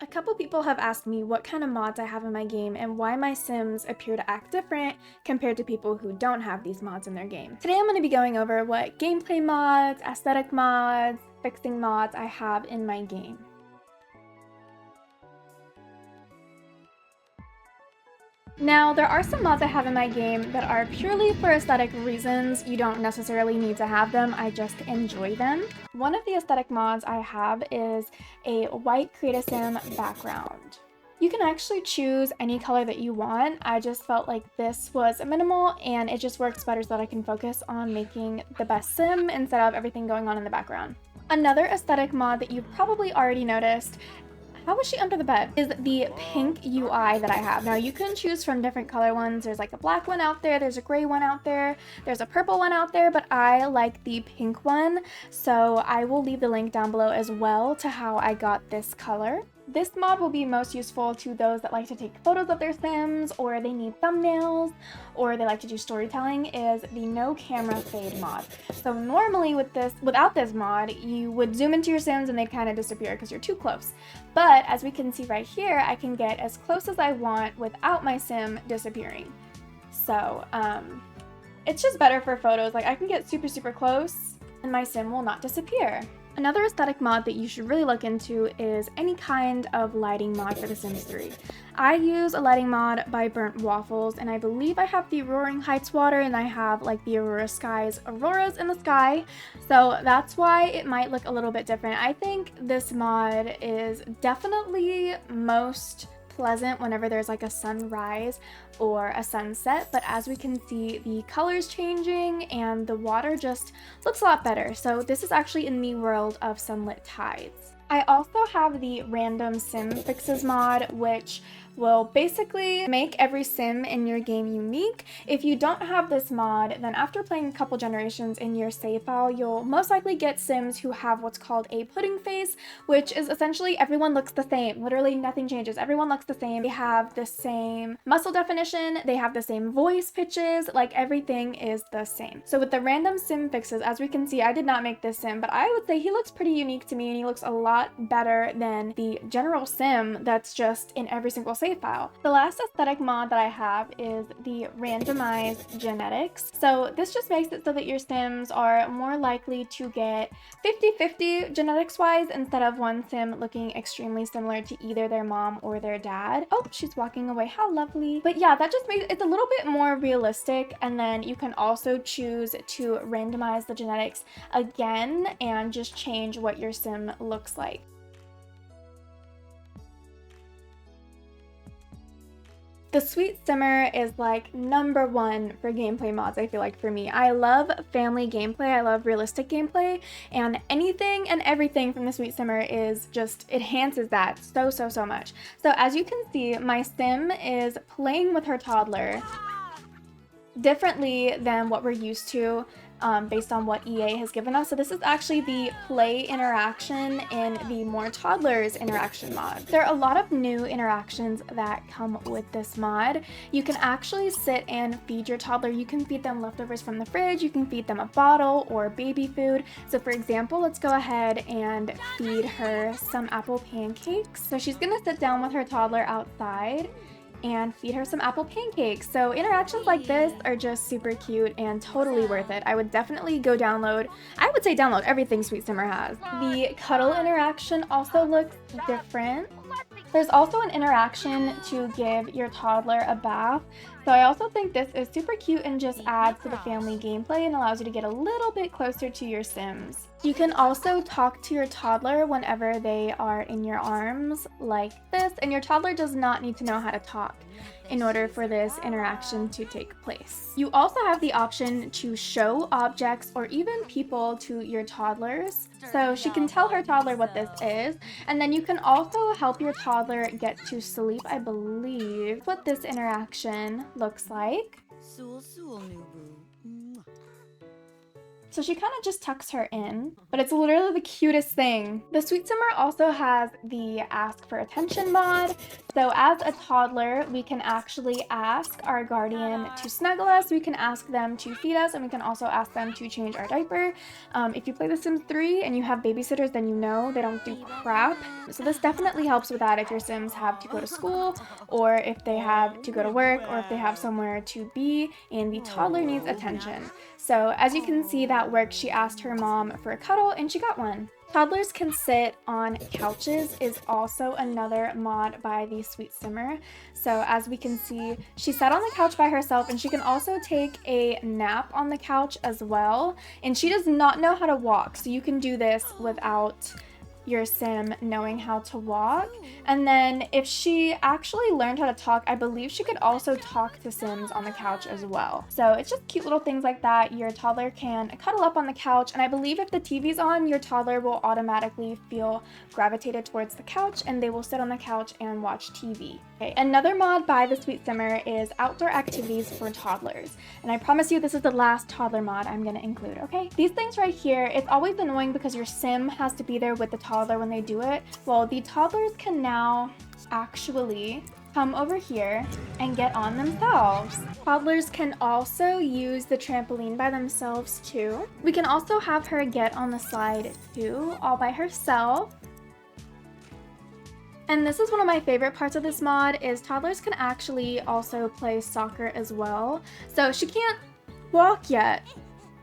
couple people have asked me what kind of mods I have in my game and why my Sims appear to act different compared to people who don't have these mods in their game. Today I'm going to be going over what gameplay mods, aesthetic mods, fixing mods I have in my game. Now, there are some mods I have in my game that are purely for aesthetic reasons. You don't necessarily need to have them, I just enjoy them. One of the aesthetic mods I have is a white Create-A-Sim background. You can actually choose any color that you want. I just felt like this was minimal and it just works better so that I can focus on making the best sim instead of everything going on in the background. Another aesthetic mod that you've probably already noticed, how was she under the bed, is the pink UI that I have. Now you can choose from different color ones. There's like a black one out there, there's a gray one out there, there's a purple one out there, but I like the pink one. So I will leave the link down below as well to how I got this color. This mod will be most useful to those that like to take photos of their Sims, or they need thumbnails, or they like to do storytelling, is the no camera fade mod. So normally without this mod, you would zoom into your Sims and they'd kind of disappear because you're too close. But as we can see right here, I can get as close as I want without my Sim disappearing. So it's just better for photos. Like I can get super, super close and my Sim will not disappear. Another aesthetic mod that you should really look into is any kind of lighting mod for The Sims 3. I use a lighting mod by Burnt Waffles, and I believe I have the Roaring Heights water and I have like the Aurora Skies auroras in the sky. So that's why it might look a little bit different. I think this mod is definitely most pleasant whenever there's like a sunrise or a sunset, but as we can see, the colors changing and the water just looks a lot better. So this is actually in the world of sunlit tides. I also have the random sim fixes mod, which will basically make every sim in your game unique. If you don't have this mod, then after playing a couple generations in your save file, you'll most likely get Sims who have what's called a pudding face, which is essentially everyone looks the same. Literally nothing changes. Everyone looks the same. They have the same muscle definition. They have the same voice pitches. Like everything is the same. So with the random sim fixes, as we can see, I did not make this sim, but I would say he looks pretty unique to me and he looks a lot better than the general sim that's just in every single save file. The last aesthetic mod that I have is the randomized genetics. So this just makes it so that your Sims are more likely to get 50-50 genetics wise instead of one Sim looking extremely similar to either their mom or their dad. Oh, she's walking away. How lovely. But yeah, that just makes it a little bit more realistic. And then you can also choose to randomize the genetics again and just change what your Sim looks like. The Sweet Simmer is like #1 for gameplay mods, I feel like, for me. I love family gameplay, I love realistic gameplay, and anything and everything from the Sweet Simmer is just enhances that so much. So as you can see, my Sim is playing with her toddler differently than what we're used to based on what EA has given us. So this is actually the play interaction in the more toddlers interaction mod. There are a lot of new interactions that come with this mod. You can actually sit and feed your toddler. You can feed them leftovers from the fridge, you can feed them a bottle or baby food. So for example, let's go ahead and feed her some apple pancakes. So she's gonna sit down with her toddler outside and feed her some apple pancakes. So interactions like this are just super cute and totally worth it. I would definitely go download, I would say download everything Sweet Simmer has. The cuddle interaction also looks different. There's also an interaction to give your toddler a bath. So I also think this is super cute and just adds to the family gameplay and allows you to get a little bit closer to your Sims. You can also talk to your toddler whenever they are in your arms like this, and your toddler does not need to know how to talk in order for this interaction to take place. You also have the option to show objects or even people to your toddlers, so she can tell her toddler what this is, and then you can also help your toddler get to sleep, I believe, what this interaction looks like. So she kind of just tucks her in, but it's literally the cutest thing. The Sweet Simmer also has the ask for attention mod. So as a toddler, we can actually ask our guardian to snuggle us, we can ask them to feed us, and we can also ask them to change our diaper. If you play The Sims 3 and you have babysitters, then you know they don't do crap. So this definitely helps with that if your Sims have to go to school, or if they have to go to work, or if they have somewhere to be and the toddler needs attention. So as you can see, that worked. She asked her mom for a cuddle and she got one. Toddlers can sit on couches is also another mod by the Sweet Simmer. So as we can see, she sat on the couch by herself, and she can also take a nap on the couch as well. And she does not know how to walk, so you can do this without your Sim knowing how to walk. And then if she actually learned how to talk, I believe she could also talk to Sims on the couch as well. So it's just cute little things like that. Your toddler can cuddle up on the couch, and I believe if the TV's on, your toddler will automatically feel gravitated towards the couch and they will sit on the couch and watch TV. Okay, another mod by the Sweet Simmer is outdoor activities for toddlers. And I promise you this is the last toddler mod I'm gonna include, okay? These things right here, it's always annoying because your Sim has to be there with the toddler when they do it. Well, the toddlers can now actually come over here and get on themselves. Toddlers can also use the trampoline by themselves too. We can also have her get on the slide too, all by herself. And this is one of my favorite parts of this mod, is toddlers can actually also play soccer as well. So she can't walk yet,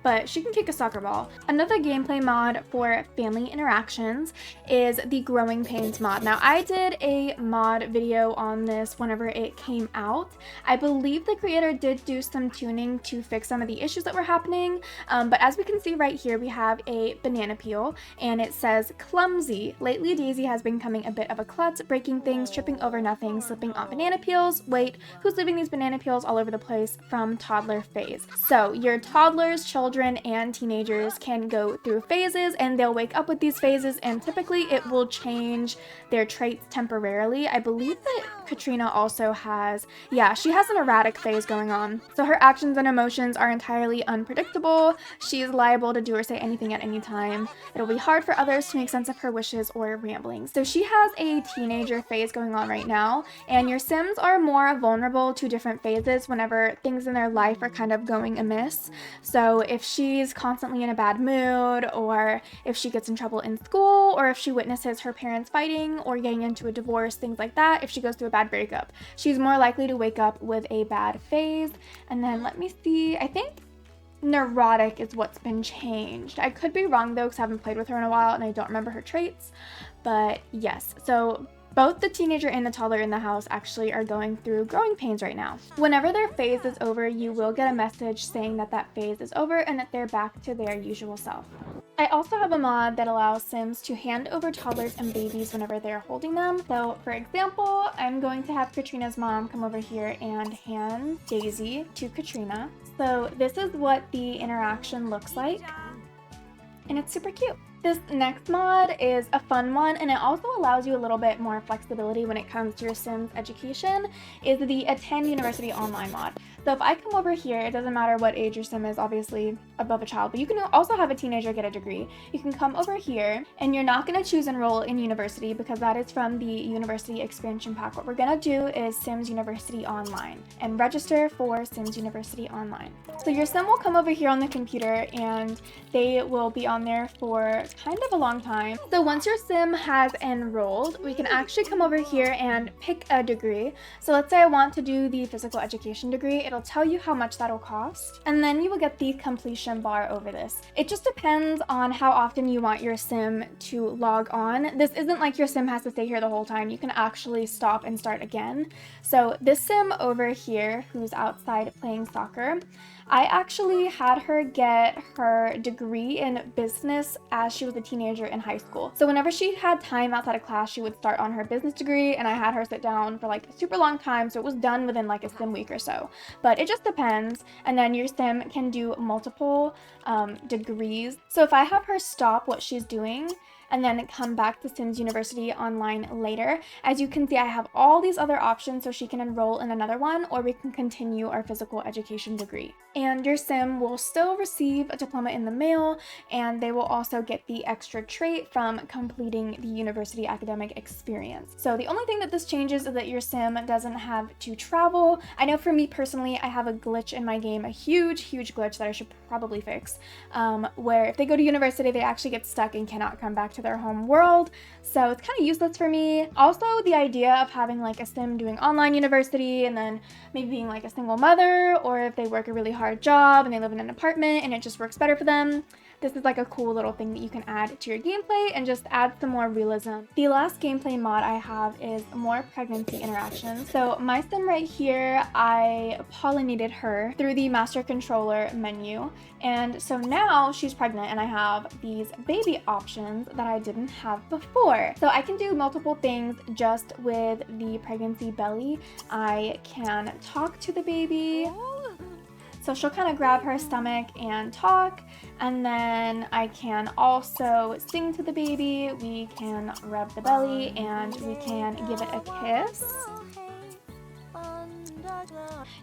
but she can kick a soccer ball. Another gameplay mod for family interactions is the Growing Pains mod. Now, I did a mod video on this whenever it came out. I believe the creator did do some tuning to fix some of the issues that were happening, but as we can see right here, we have a banana peel, and it says, clumsy. Lately, Daisy has been becoming a bit of a klutz, breaking things, tripping over nothing, slipping on banana peels. Wait, who's leaving these banana peels all over the place? From toddler phase. So your toddlers, children, and teenagers can go through phases, and they'll wake up with these phases, and typically it will change their traits temporarily. I believe that Katrina also has, yeah, she has an erratic phase going on. So her actions and emotions are entirely unpredictable. She is liable to do or say anything at any time. It'll be hard for others to make sense of her wishes or ramblings. So she has a teenager phase going on right now, and your Sims are more vulnerable to different phases whenever things in their life are kind of going amiss. So if she's constantly in a bad mood, or if she gets in trouble in school, or if she witnesses her parents fighting or getting into a divorce, things like that, if she goes through a bad breakup, she's more likely to wake up with a bad phase. And then let me see, I think neurotic is what's been changed. I could be wrong though, because I haven't played with her in a while and I don't remember her traits, but yes. So both the teenager and the toddler in the house actually are going through growing pains right now. Whenever their phase is over, you will get a message saying that that phase is over and that they're back to their usual self. I also have a mod that allows Sims to hand over toddlers and babies whenever they're holding them. So for example, I'm going to have Katrina's mom come over here and hand Daisy to Katrina. So this is what the interaction looks like, and it's super cute. This next mod is a fun one, and it also allows you a little bit more flexibility when it comes to your Sims education, is the Attend University Online mod. So if I come over here, it doesn't matter what age your Sim is, obviously above a child, but you can also have a teenager get a degree. You can come over here, and you're not going to choose enroll in university because that is from the university expansion pack. What we're going to do is Sims University Online and register for Sims University Online. So your Sim will come over here on the computer, and they will be on there for kind of a long time. So once your Sim has enrolled, we can actually come over here and pick a degree. So let's say I want to do the physical education degree. It'll tell you how much that'll cost, and then you will get the completion bar over this. It just depends on how often you want your Sim to log on. This isn't like your Sim has to stay here the whole time. You can actually stop and start again. So this Sim over here, who's outside playing soccer, I actually had her get her degree in business as she was a teenager in high school. So whenever she had time outside of class, she would start on her business degree, and I had her sit down for like a super long time, so it was done within like a Sim week or so. But it just depends. And then your Sim can do multiple degrees. So if I have her stop what she's doing, and then come back to Sims University online later. As you can see, I have all these other options, so she can enroll in another one, or we can continue our physical education degree. And your sim will still receive a diploma in the mail, and they will also get the extra trait from completing the university academic experience. So the only thing that this changes is that your sim doesn't have to travel. I know for me personally, I have a glitch in my game, a huge glitch that I should probably fix, where if they go to university, they actually get stuck and cannot come back to their home world. So it's kind of useless for me. Also, the idea of having like a sim doing online university and then maybe being like a single mother, or if they work a really hard job and they live in an apartment and it just works better for them. This is like a cool little thing that you can add to your gameplay and just add some more realism. The last gameplay mod I have is more pregnancy interactions. So my sim right here, I pollinated her through the master controller menu. And so now she's pregnant and I have these baby options that I didn't have before. So I can do multiple things just with the pregnancy belly. I can talk to the baby. So she'll kind of grab her stomach and talk, and then I can also sing to the baby, we can rub the belly, and we can give it a kiss.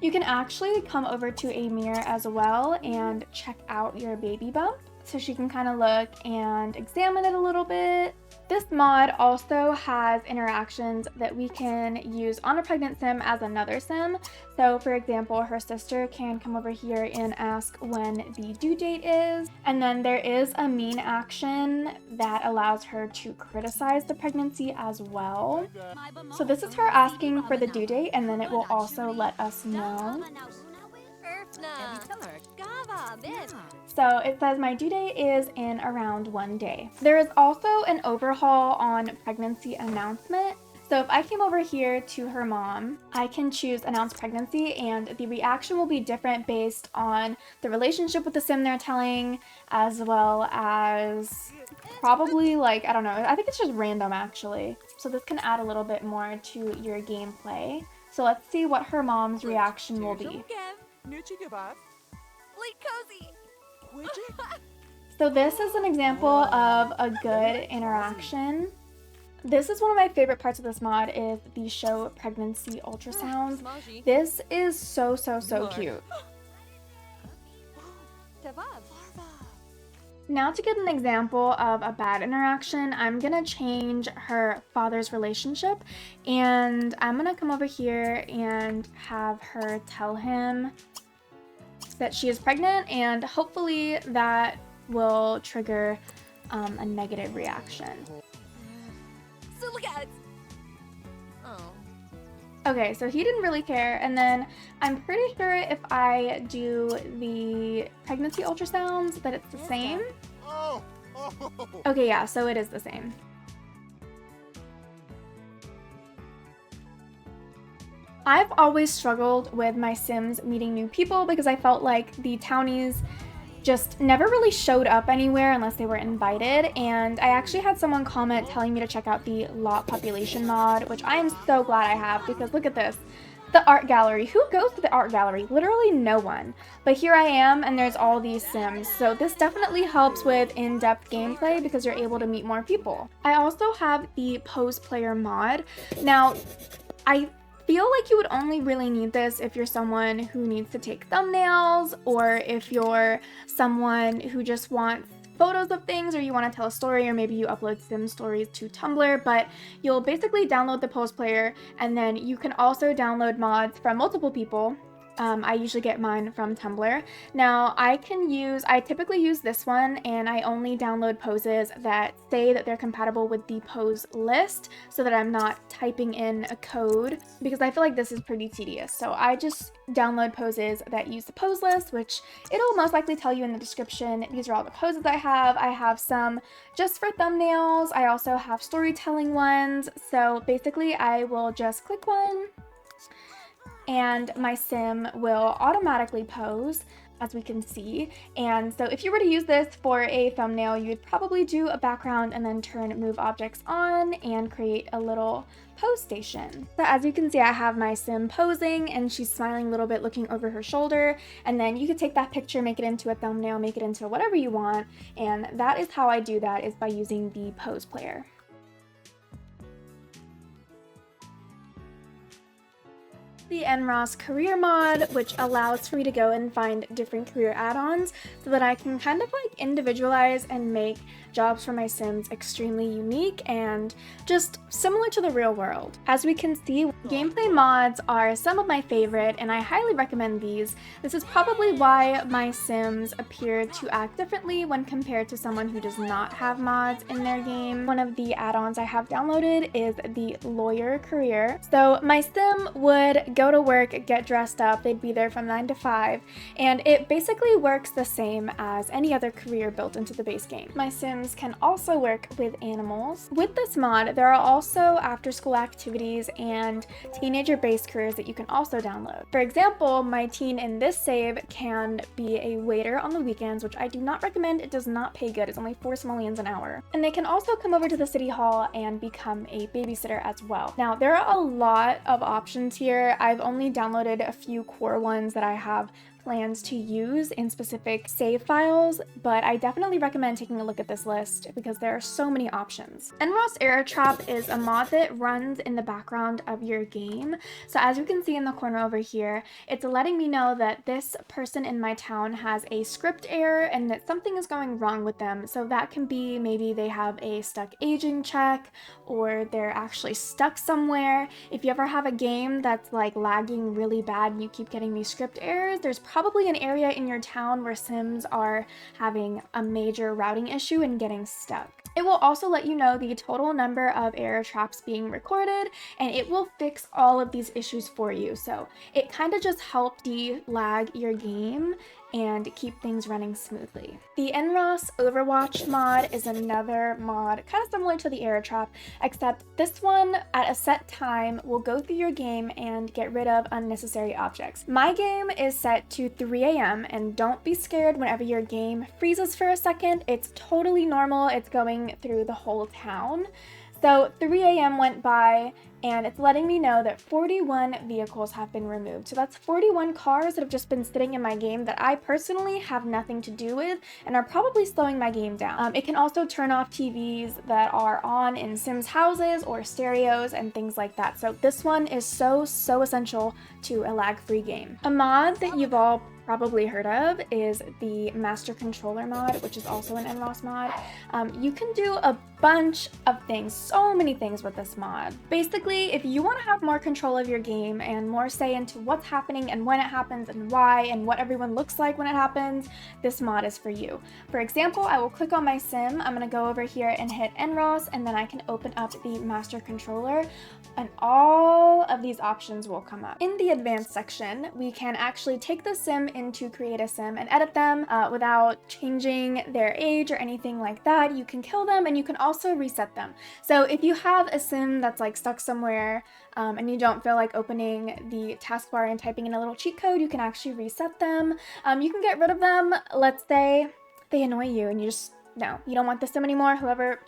You can actually come over to a mirror as well and check out your baby bump, so she can kind of look and examine it a little bit. This mod also has interactions that we can use on a pregnant sim as another sim. So for example, her sister can come over here and ask when the due date is. And then there is a mean action that allows her to criticize the pregnancy as well. So this is her asking for the due date, and then it will also let us know. So it says my due date is in around 1 day. There is also an overhaul on pregnancy announcement. So if I came over here to her mom, I can choose announce pregnancy, and the reaction will be different based on the relationship with the sim they're telling, as well as probably like, I don't know, I think it's just random actually. So this can add a little bit more to your gameplay. So let's see what her mom's reaction will be. So this is an example of a good interaction. This is one of my favorite parts of this mod, is the show pregnancy ultrasounds. This is so cute. Now to get an example of a bad interaction, I'm gonna change her father's relationship, and I'm gonna come over here and have her tell him that she is pregnant, and hopefully that will trigger a negative reaction. Okay, so he didn't really care, and then I'm pretty sure if I do the pregnancy ultrasounds that it's the same. Okay, yeah, so it is the same. I've always struggled with my Sims meeting new people because I felt like the townies just never really showed up anywhere unless they were invited, and I actually had someone comment telling me to check out the lot population mod, which I am so glad I have, because look at this. The art gallery. Who goes to the art gallery? Literally no one. But here I am, and there's all these Sims. So this definitely helps with in-depth gameplay because you're able to meet more people. I also have the pose player mod. Now, I feel like you would only really need this if you're someone who needs to take thumbnails, or if you're someone who just wants photos of things, or you want to tell a story, or maybe you upload sim stories to Tumblr. But you'll basically download the pose player, and then you can also download mods from multiple people. I usually get mine from Tumblr. Now I typically use this one, and I only download poses that say that they're compatible with the pose list, so that I'm not typing in a code, because I feel like this is pretty tedious. So I just download poses that use the pose list, which it'll most likely tell you in the description. These are all the poses I have. I have some just for thumbnails. I also have storytelling ones. So basically I will just click one, and my sim will automatically pose. as we can see. And so if you were to use this for a thumbnail, you would probably do a background and then turn move objects on and create a little pose station. So as you can see, I have my sim posing and she's smiling a little bit, looking over her shoulder. And then you could take that picture, make it into a thumbnail, make it into whatever you want. And that is how I do that, is by using the pose player. The Nraas career mod, which allows for me to go and find different career add-ons so that I can kind of like individualize and make jobs for my sims extremely unique and just similar to the real world. As we can see, gameplay mods are some of my favorite and I highly recommend these. This is probably why my sims appear to act differently when compared to someone who does not have mods in their game. One of the add-ons I have downloaded is the lawyer career. So my sim would go to work, get dressed up, they'd be there from 9 to 5, and it basically works the same as any other career built into the base game. My sims can also work with animals. With this mod, there are also after-school activities and teenager-based careers that you can also download. For example, my teen in this save can be a waiter on the weekends, which I do not recommend. It does not pay good. It's only 4 simoleons an hour. And they can also come over to the city hall and become a babysitter as well. Now, there are a lot of options here. I've only downloaded a few core ones that I have plans to use in specific save files, but I definitely recommend taking a look at this list because there are so many options. Nraas Error Trap is a mod that runs in the background of your game. So as you can see in the corner over here, it's letting me know that this person in my town has a script error and that something is going wrong with them. So that can be maybe they have a stuck aging check or they're actually stuck somewhere. If you ever have a game that's like lagging really bad and you keep getting these script errors, there's probably an area in your town where sims are having a major routing issue and getting stuck. It will also let you know the total number of error traps being recorded, and it will fix all of these issues for you. So it kind of just helps de-lag your game and keep things running smoothly. The Nraas Overwatch mod is another mod kind of similar to the error trap, except this one at a set time will go through your game and get rid of unnecessary objects. My game is set to 3 a.m. and don't be scared whenever your game freezes for a second. It's totally normal. It's going through the whole town. So 3 a.m. went by and it's letting me know that 41 vehicles have been removed. So that's 41 cars that have just been sitting in my game that I personally have nothing to do with and are probably slowing my game down. It can also turn off TVs that are on in Sims houses or stereos and things like that. So this one is so essential to a lag-free game. A mod that you've all probably heard of is the Master Controller mod, which is also an Nraas mod. You can do a bunch of things, so many things with this mod. Basically, if you want to have more control of your game and more say into what's happening and when it happens and why and what everyone looks like when it happens, this mod is for you. For example, I will click on my sim, I'm going to go over here and hit Nraas, and then I can open up the Master Controller and all of these options will come up. In the advanced section, we can actually take the sim into create a sim and edit them without changing their age or anything like that. You can kill them and you can also reset them. So if you have a sim that's like stuck somewhere and you don't feel like opening the taskbar and typing in a little cheat code, you can actually reset them. You can get rid of them. Let's say they annoy you and you just, no, you don't want the sim anymore. Whoever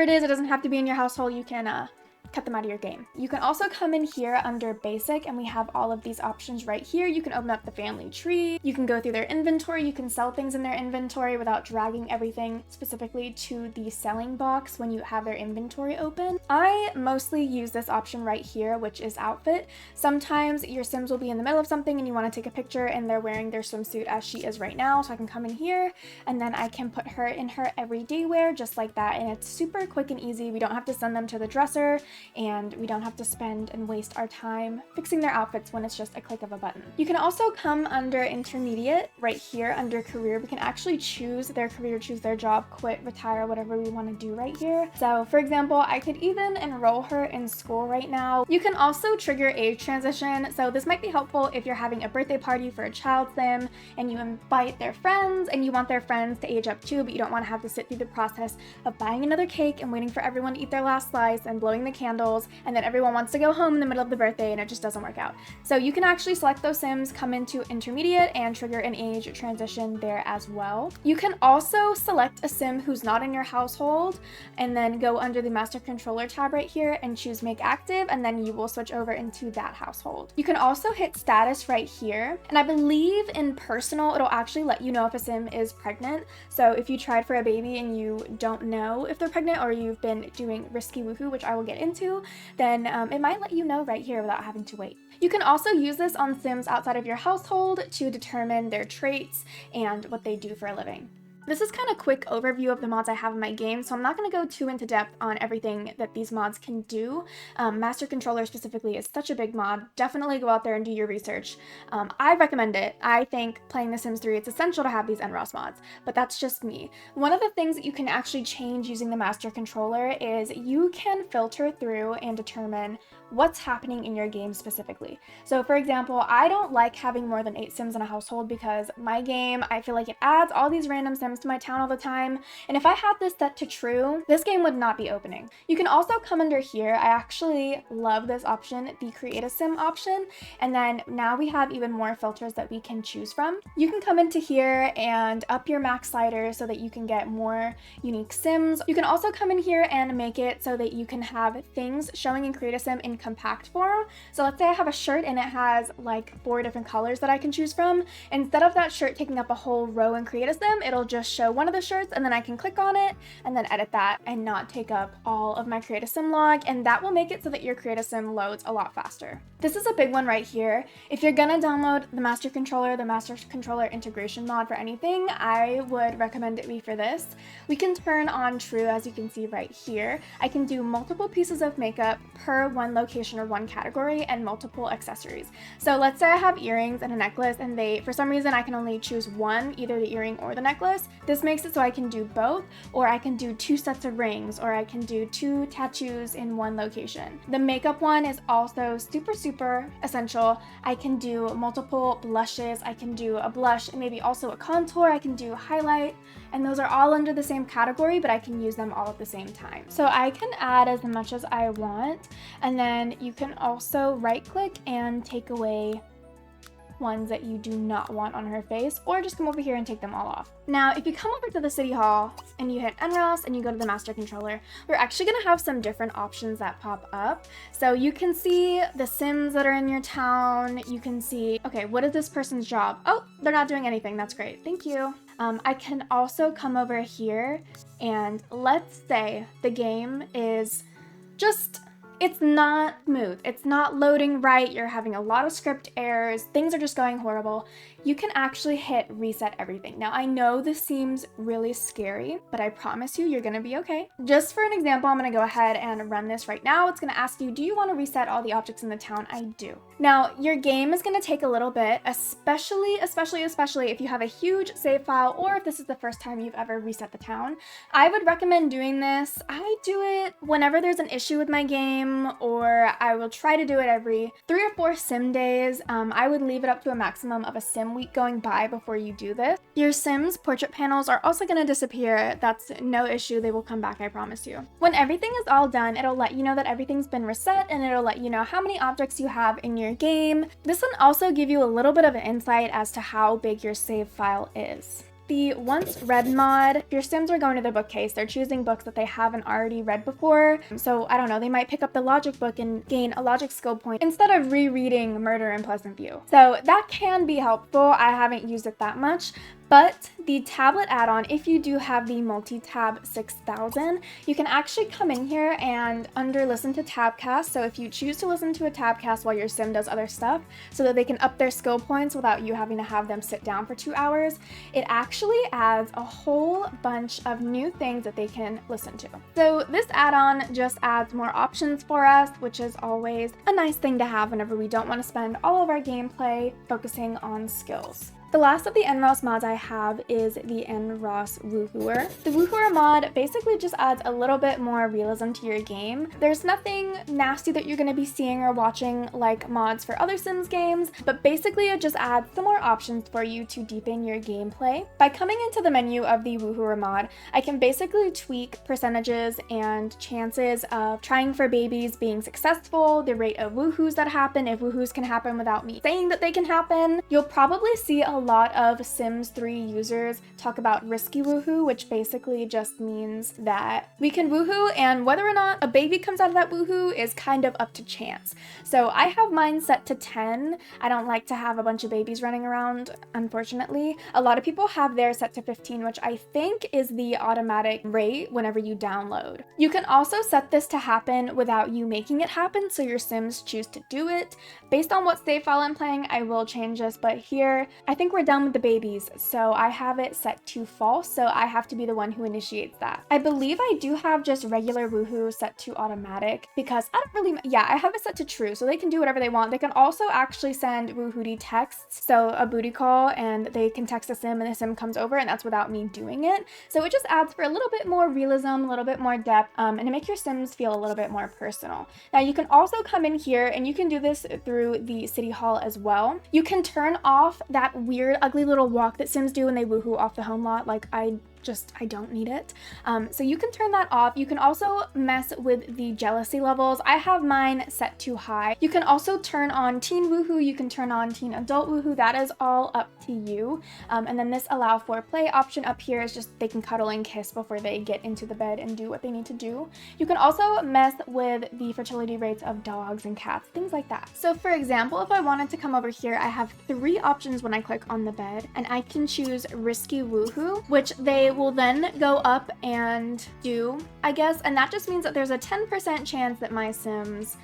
it is, it doesn't have to be in your household. You can cut them out of your game. You can also come in here under basic and we have all of these options right here. You can open up the family tree, you can go through their inventory, you can sell things in their inventory without dragging everything specifically to the selling box when you have their inventory open. I mostly use this option right here, which is outfit. Sometimes your sims will be in the middle of something and you want to take a picture and they're wearing their swimsuit as she is right now, so I can come in here and then I can put her in her everyday wear just like that, and it's super quick and easy. We don't have to send them to the dresser and we don't have to spend and waste our time fixing their outfits when it's just a click of a button. You can also come under intermediate right here under career. We can actually choose their career, choose their job, quit, retire, whatever we want to do right here. So for example, I could even enroll her in school right now. You can also trigger age transition. So this might be helpful if you're having a birthday party for a child sim and you invite their friends and you want their friends to age up too, but you don't want to have to sit through the process of buying another cake and waiting for everyone to eat their last slice and blowing the candle candles, and then everyone wants to go home in the middle of the birthday and it just doesn't work out. So you can actually select those Sims, come into intermediate, and trigger an age transition there as well. You can also select a Sim who's not in your household and then go under the master controller tab right here and choose make active, and then you will switch over into that household. You can also hit status right here, and I believe in personal it'll actually let you know if a Sim is pregnant. So if you tried for a baby and you don't know if they're pregnant, or you've been doing risky woohoo, which I will get into, then it might let you know right here without having to wait. You can also use this on Sims outside of your household to determine their traits and what they do for a living. This is kind of quick overview of the mods I have in my game, so I'm not going to go too into depth on everything that these mods can do. Master Controller specifically is such a big mod. Definitely go out there and do your research. I recommend it. I think playing The Sims 3, it's essential to have these Nraas mods, but that's just me. One of the things that you can actually change using the Master Controller is you can filter through and determine what's happening in your game specifically. So for example, I don't like having more than 8 Sims in a household because my game, I feel like it adds all these random Sims to my town all the time, and if I had this set to true, this game would not be opening. You can also come under here. I actually love this option, the create a Sim option, and then now we have even more filters that we can choose from. You can come into here and up your max slider so that you can get more unique Sims. You can also come in here and make it so that you can have things showing in create a Sim in compact form. So let's say I have a shirt and it has like 4 different colors that I can choose from. Instead of that shirt taking up a whole row in create a Sim, it'll just show one of the shirts, and then I can click on it and then edit that and not take up all of my create a Sim log, and that will make it so that your create a Sim loads a lot faster. This is a big one right here. If you're gonna download the Master Controller integration mod for anything, I would recommend it be for this. We can turn on true, as you can see right here. I can do multiple pieces of makeup per one location or one category, and multiple accessories. So let's say I have earrings and a necklace, and for some reason I can only choose one, either the earring or the necklace. This makes it so I can do both, or I can do 2 sets of rings, or I can do 2 tattoos in one location. The makeup one is also super essential. I can do multiple blushes. I can do a blush and maybe also a contour. I can do highlight, and those are all under the same category, but I can use them all at the same time. So I can add as much as I want, and then you can also right click and take away ones that you do not want on her face, or just come over here and take them all off. Now, if you come over to the city hall and you hit Nraas and you go to the master controller, we're actually going to have some different options that pop up. So you can see the Sims that are in your town. You can see, okay, what is this person's job? Oh, they're not doing anything. That's great. Thank you. I can also come over here, and let's say the game is just, it's not smooth. It's not loading right. You're having a lot of script errors. Things are just going horrible. You can actually hit reset everything. Now, I know this seems really scary, but I promise you, you're gonna be okay. Just for an example, I'm gonna go ahead and run this right now. It's gonna ask you, do you wanna reset all the objects in the town? I do. Now, your game is gonna take a little bit, especially if you have a huge save file, or if this is the first time you've ever reset the town. I would recommend doing this. I do it whenever there's an issue with my game, or I will try to do it every 3 or 4 sim days. I would leave it up to a maximum of a sim week going by before you do this. Your Sims portrait panels are also going to disappear. That's no issue. They will come back, I promise you. When everything is all done, it'll let you know that everything's been reset, and it'll let you know how many objects you have in your game. This will also give you a little bit of an insight as to how big your save file is. The once read mod, if your Sims are going to the bookcase, they're choosing books that they haven't already read before. So I don't know, they might pick up the logic book and gain a logic skill point instead of rereading Murder in Pleasant View. So that can be helpful. I haven't used it that much. But the tablet add-on, if you do have the multi-tab 6000, you can actually come in here and under listen to tabcast. So if you choose to listen to a tabcast while your Sim does other stuff so that they can up their skill points without you having to have them sit down for 2 hours, it actually adds a whole bunch of new things that they can listen to. So this add-on just adds more options for us, which is always a nice thing to have whenever we don't want to spend all of our gameplay focusing on skills. The last of the Nraas mods I have is the Nraas woohooer. The woohooer mod basically just adds a little bit more realism to your game. There's nothing nasty that you're going to be seeing or watching like mods for other Sims games, but basically it just adds some more options for you to deepen your gameplay. By coming into the menu of the woohooer mod, I can basically tweak percentages and chances of trying for babies being successful, the rate of woohoos that happen, if woohoos can happen without me saying that they can happen. You'll probably see a lot of Sims 3 users talk about risky woohoo, which basically just means that we can woohoo and whether or not a baby comes out of that woohoo is kind of up to chance. So I have mine set to 10. I don't like to have a bunch of babies running around, unfortunately. A lot of people have theirs set to 15, which I think is the automatic rate whenever you download. You can also set this to happen without you making it happen, so your Sims choose to do it. Based on what save file I'm playing, I will change this, but here I think we're done with the babies, so I have it set to false, so I have to be the one who initiates that. I believe I do have just regular woohoo set to automatic because I don't really, yeah, I have it set to true, so they can do whatever they want. They can also actually send woohooty texts, so a booty call, and they can text a Sim and the Sim comes over, and that's without me doing it. So it just adds for a little bit more realism, a little bit more depth, and to make your Sims feel a little bit more personal. Now you can also come in here, and you can do this through the city hall as well. You can turn off that weird, ugly little walk that Sims do when they woohoo off the home lot. Like, I don't need it. So you can turn that off. You can also mess with the jealousy levels. I have mine set to high. You can also turn on teen woohoo. You can turn on teen adult woohoo. That is all up to you. And then this allow for play option up here is just they can cuddle and kiss before they get into the bed and do what they need to do. You can also mess with the fertility rates of dogs and cats, things like that. So for example, if I wanted to come over here, I have 3 options when I click on the bed, and I can choose risky woohoo, which they will then go up and do, I guess, and that just means that there's a 10% chance that my Sims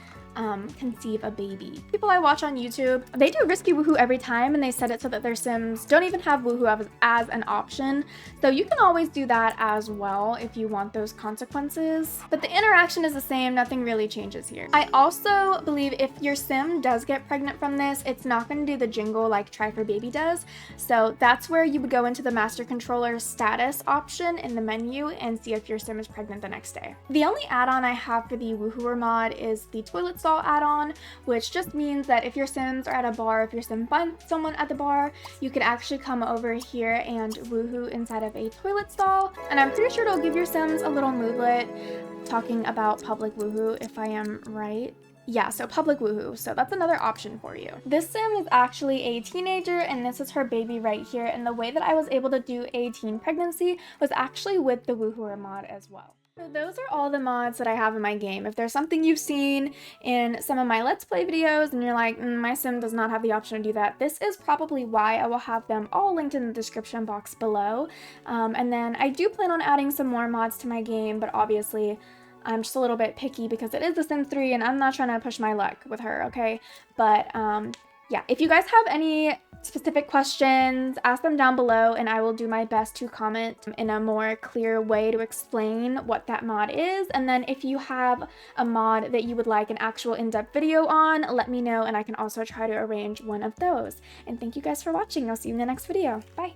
conceive a baby. People I watch on YouTube, they do risky woohoo every time, and they set it so that their Sims don't even have woohoo as an option. So you can always do that as well if you want those consequences. But the interaction is the same, nothing really changes here. I also believe if your Sim does get pregnant from this, it's not going to do the jingle like Try for Baby does. So that's where you would go into the master controller status option in the menu and see if your Sim is pregnant the next day. The only add-on I have for the woohooer mod is the toilet stall add-on, which just means that if your Sims are at a bar, if your Sim finds someone at the bar, you can actually come over here and woohoo inside of a toilet stall. And I'm pretty sure it'll give your Sims a little moodlet talking about public woohoo, if I am right. Yeah, so public woohoo, so that's another option for you. This Sim is actually a teenager, and this is her baby right here, and the way that I was able to do a teen pregnancy was actually with the woohooer mod as well. So those are all the mods that I have in my game. If there's something you've seen in some of my Let's Play videos and you're like, my Sim does not have the option to do that, this is probably why. I will have them all linked in the description box below. And then I do plan on adding some more mods to my game, but obviously I'm just a little bit picky because it is The Sims 3 and I'm not trying to push my luck with her, okay? But yeah, if you guys have any specific questions, ask them down below and I will do my best to comment in a more clear way to explain what that mod is. And then if you have a mod that you would like an actual in-depth video on, let me know and I can also try to arrange one of those. And thank you guys for watching. I'll see you in the next video. Bye!